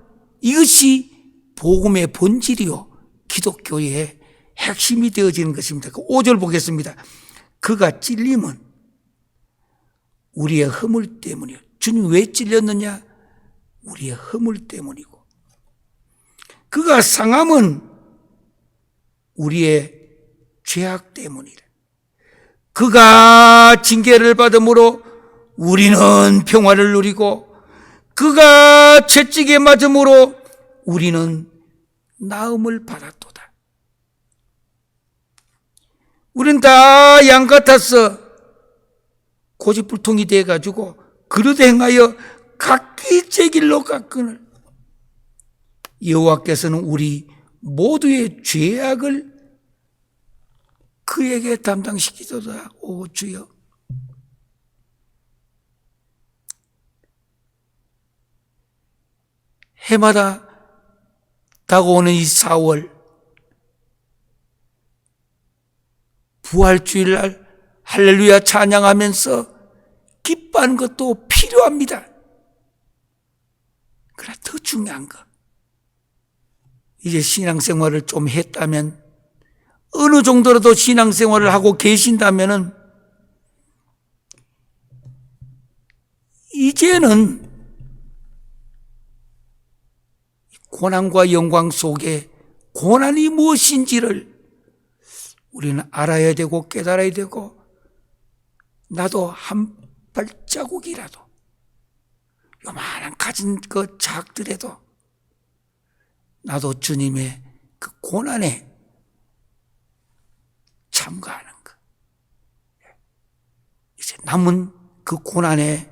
이것이 복음의 본질이요 기독교의 핵심이 되어지는 것입니다. 5절 보겠습니다. 그가 찔림은 우리의 허물 때문이요. 주님 왜 찔렸느냐? 우리의 허물 때문이고, 그가 상함은 우리의 죄악 때문이라. 그가 징계를 받음으로 우리는 평화를 누리고, 그가 채찍에 맞음으로 우리는 나음을 받았도다. 우리는 다 양 같아서 고집불통이 돼가지고 그릇 행하여 각기 제 길로 갔거늘 여호와께서는 우리 모두의 죄악을 그에게 담당시키도다. 오 주여, 해마다 다가오는 이 4월 부활주일날 할렐루야 찬양하면서 기뻐하는 것도 필요합니다. 그러나 더 중요한 것, 이제 신앙생활을 좀 했다면, 어느 정도라도 신앙생활을 하고 계신다면 이제는 고난과 영광 속에 고난이 무엇인지를 우리는 알아야 되고 깨달아야 되고, 나도 한 발자국이라도 요만한 가진 그 작더라도 나도 주님의 그 고난에 참가하는 것, 이제 남은 그 고난에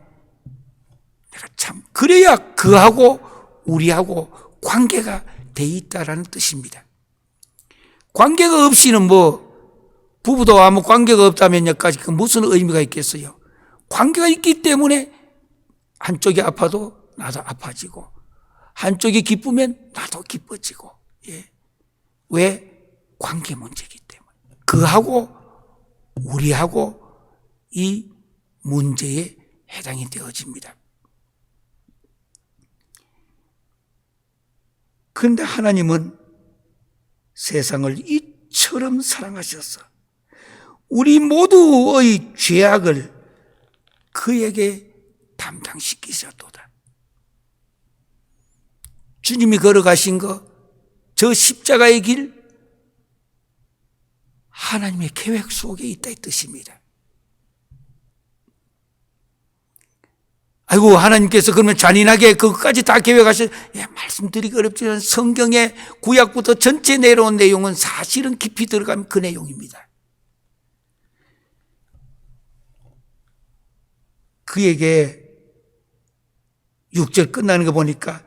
내가 참, 그래야 그하고 우리하고 관계가 돼 있다라는 뜻입니다. 관계가 없이는 부부도 아무 관계가 없다면 여기까지 그 무슨 의미가 있겠어요? 관계가 있기 때문에 한쪽이 아파도 나도 아파지고, 한쪽이 기쁘면 나도 기뻐지고. 왜? 관계 문제이기 때문에. 그하고 우리하고 이 문제에 해당이 되어집니다. 그런데 하나님은 세상을 이처럼 사랑하셔서 우리 모두의 죄악을 그에게 담당시키셨도다. 주님이 걸어가신 저 십자가의 길, 하나님의 계획 속에 있다 이 뜻입니다. 아이고, 하나님께서 그러면 잔인하게 그것까지 다 계획하셔. 말씀드리기 어렵지만 성경의 구약부터 전체 내려온 내용은 사실은 깊이 들어가면 그 내용입니다. 그에게 6절 끝나는 거 보니까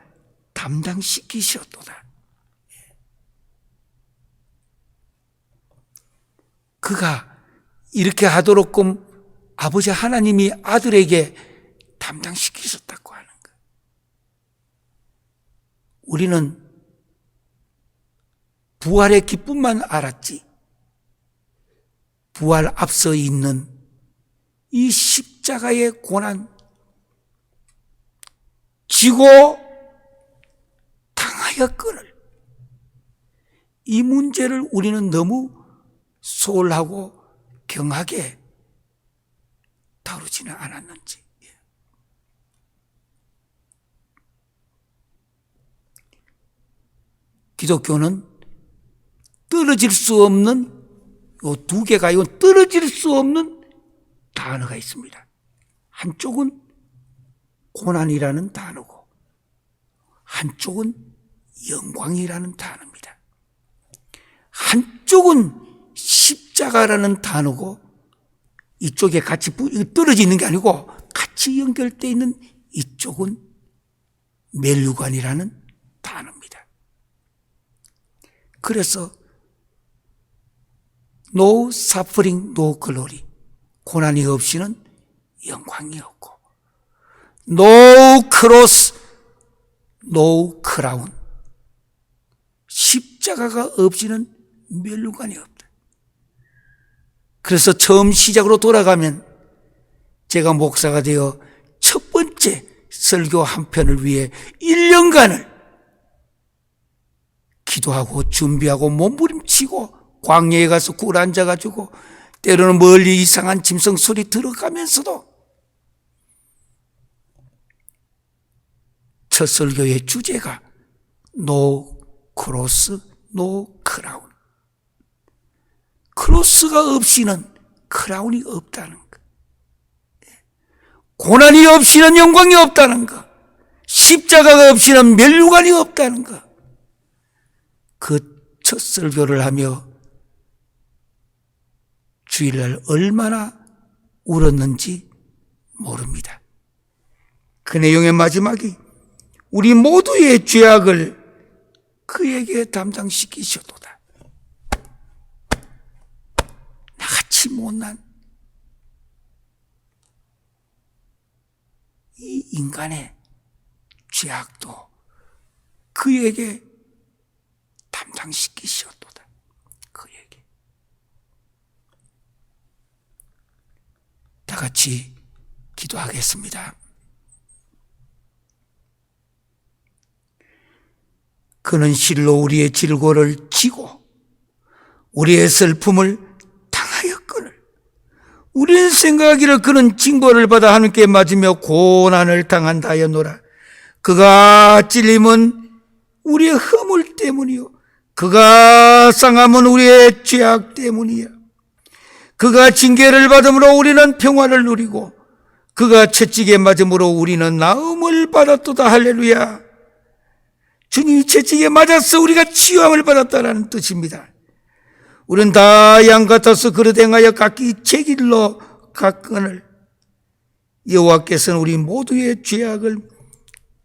담당시키셨도다. 그가 이렇게 하도록끔 아버지 하나님이 아들에게 담당시키셨다고 하는 것. 우리는 부활의 기쁨만 알았지, 부활 앞서 있는 이 십자가의 고난, 지고 당하였거늘, 이 문제를 우리는 너무 소홀하고 경하게 다루지는 않았는지. 기독교는 떨어질 수 없는 요 두 개가 떨어질 수 없는 단어가 있습니다. 한쪽은 고난이라는 단어고 한쪽은 영광이라는 단어입니다. 한쪽은 십자가라는 단어고 이쪽에 같이 떨어져 있는 게 아니고 같이 연결되어 있는 이쪽은 멸류관이라는 단어입니다. 그래서 No suffering, no glory. 고난이 없이는 영광이 없고 No cross, no crown. 십자가가 없이는 멸류관이 없다. 그래서 처음 시작으로 돌아가면 제가 목사가 되어 첫 번째 설교 한 편을 위해 1년간을 기도하고 준비하고 몸부림치고 광야에 가서 굴 앉아가지고 때로는 멀리 이상한 짐승 소리 들어가면서도 첫 설교의 주제가 No cross, no crown. 크로스가 없이는 크라운이 없다는 것. 고난이 없이는 영광이 없다는 것. 십자가가 없이는 멸류관이 없다는 것. 그 첫 설교를 하며 주일날 얼마나 울었는지 모릅니다. 그 내용의 마지막이 우리 모두의 죄악을 그에게 담당시키셔도다. 나같이 못난 이 인간의 죄악도 그에게 담당시키셨도다. 그에게. 다 같이 기도하겠습니다. 그는 실로 우리의 질고를 지고 우리의 슬픔을 당하였거늘 우리는 생각하기를 그는 징벌을 받아 하나님께 맞으며 고난을 당한다 하였노라. 그가 찔림은 우리의 허물 때문이요 그가 상함은 우리의 죄악 때문이야. 그가 징계를 받음으로 우리는 평화를 누리고 그가 채찍에 맞음으로 우리는 나음을 받았도다. 할렐루야. 주님이 채찍에 맞아서 우리가 치유함을 받았다는 뜻입니다. 우리는 다 양 같아서 그릇 행하여 각기 제 길로 갔거늘 여호와께서는 우리 모두의 죄악을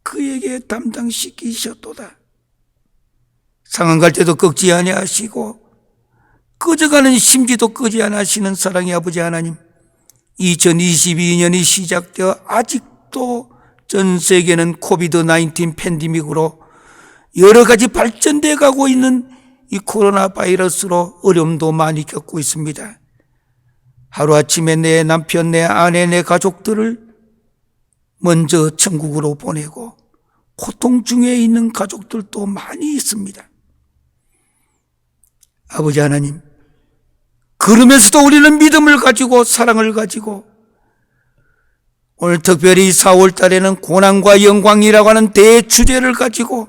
그에게 담당시키셨도다. 상한 갈 때도 꺾지 아니하시고 꺼져가는 심지도 끄지 않으시는 사랑의 아버지 하나님, 2022년이 시작되어 아직도 전 세계는 코비드-19 팬데믹으로 여러 가지 발전돼 가고 있는 이 코로나 바이러스로 어려움도 많이 겪고 있습니다. 하루아침에 내 남편, 내 아내, 내 가족들을 먼저 천국으로 보내고 고통 중에 있는 가족들도 많이 있습니다. 아버지 하나님, 그러면서도 우리는 믿음을 가지고 사랑을 가지고 오늘 특별히 4월 달에는 고난과 영광이라고 하는 대주제를 가지고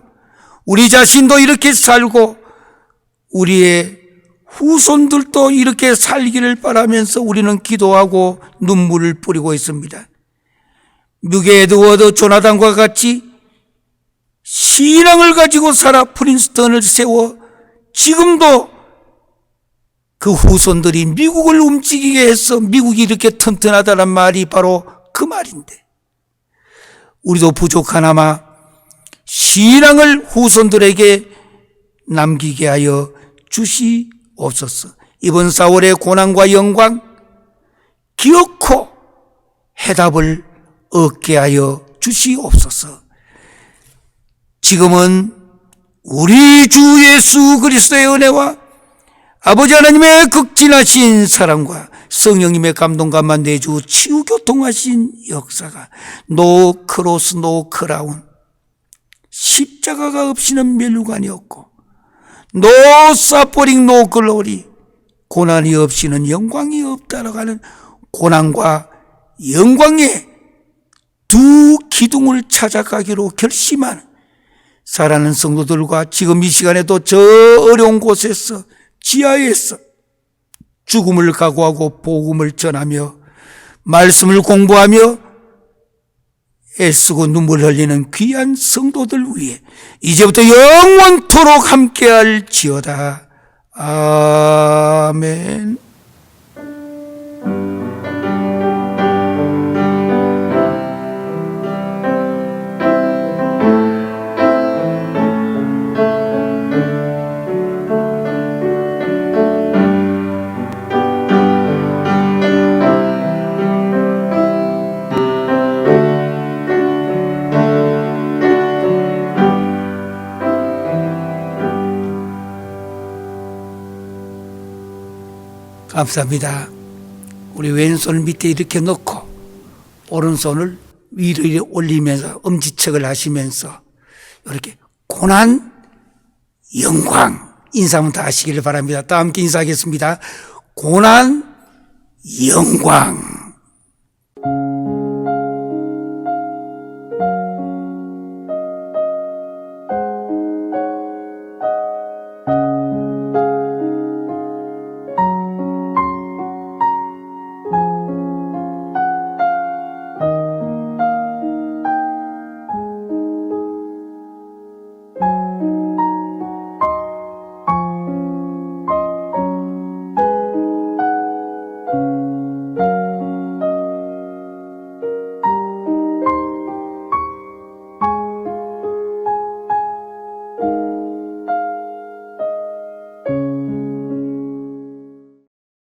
우리 자신도 이렇게 살고 우리의 후손들도 이렇게 살기를 바라면서 우리는 기도하고 눈물을 뿌리고 있습니다. 뮤게 에드워드 조나단과 같이 신앙을 가지고 살아 프린스턴을 세워 지금도 그 후손들이 미국을 움직이게 해서 미국이 이렇게 튼튼하다는 말이 바로 그 말인데 우리도 부족하나마 신앙을 후손들에게 남기게 하여 주시옵소서. 이번 4월의 고난과 영광 기억코 해답을 얻게 하여 주시옵소서. 지금은 우리 주 예수 그리스도의 은혜와 아버지 하나님의 극진하신 사랑과 성령님의 감동과 내주 치유교통하신 역사가 노 크로스 노 크라운, 십자가가 없이는 멸류관이 없고 노 사퍼링 노 글로리, 고난이 없이는 영광이 없다라고 하는 고난과 영광의 두 기둥을 찾아가기로 결심한 사랑하는 성도들과 지금 이 시간에도 저 어려운 곳에서 지하에서 죽음을 각오하고 복음을 전하며 말씀을 공부하며 애쓰고 눈물 흘리는 귀한 성도들 위해 이제부터 영원토록 함께할지어다. 아멘. 감사합니다. 우리 왼손을 밑에 이렇게 놓고 오른손을 위로 이렇게 올리면서 엄지척을 하시면서 이렇게 고난, 영광 인사 한번 다 하시기를 바랍니다. 다 함께 인사하겠습니다. 고난, 영광.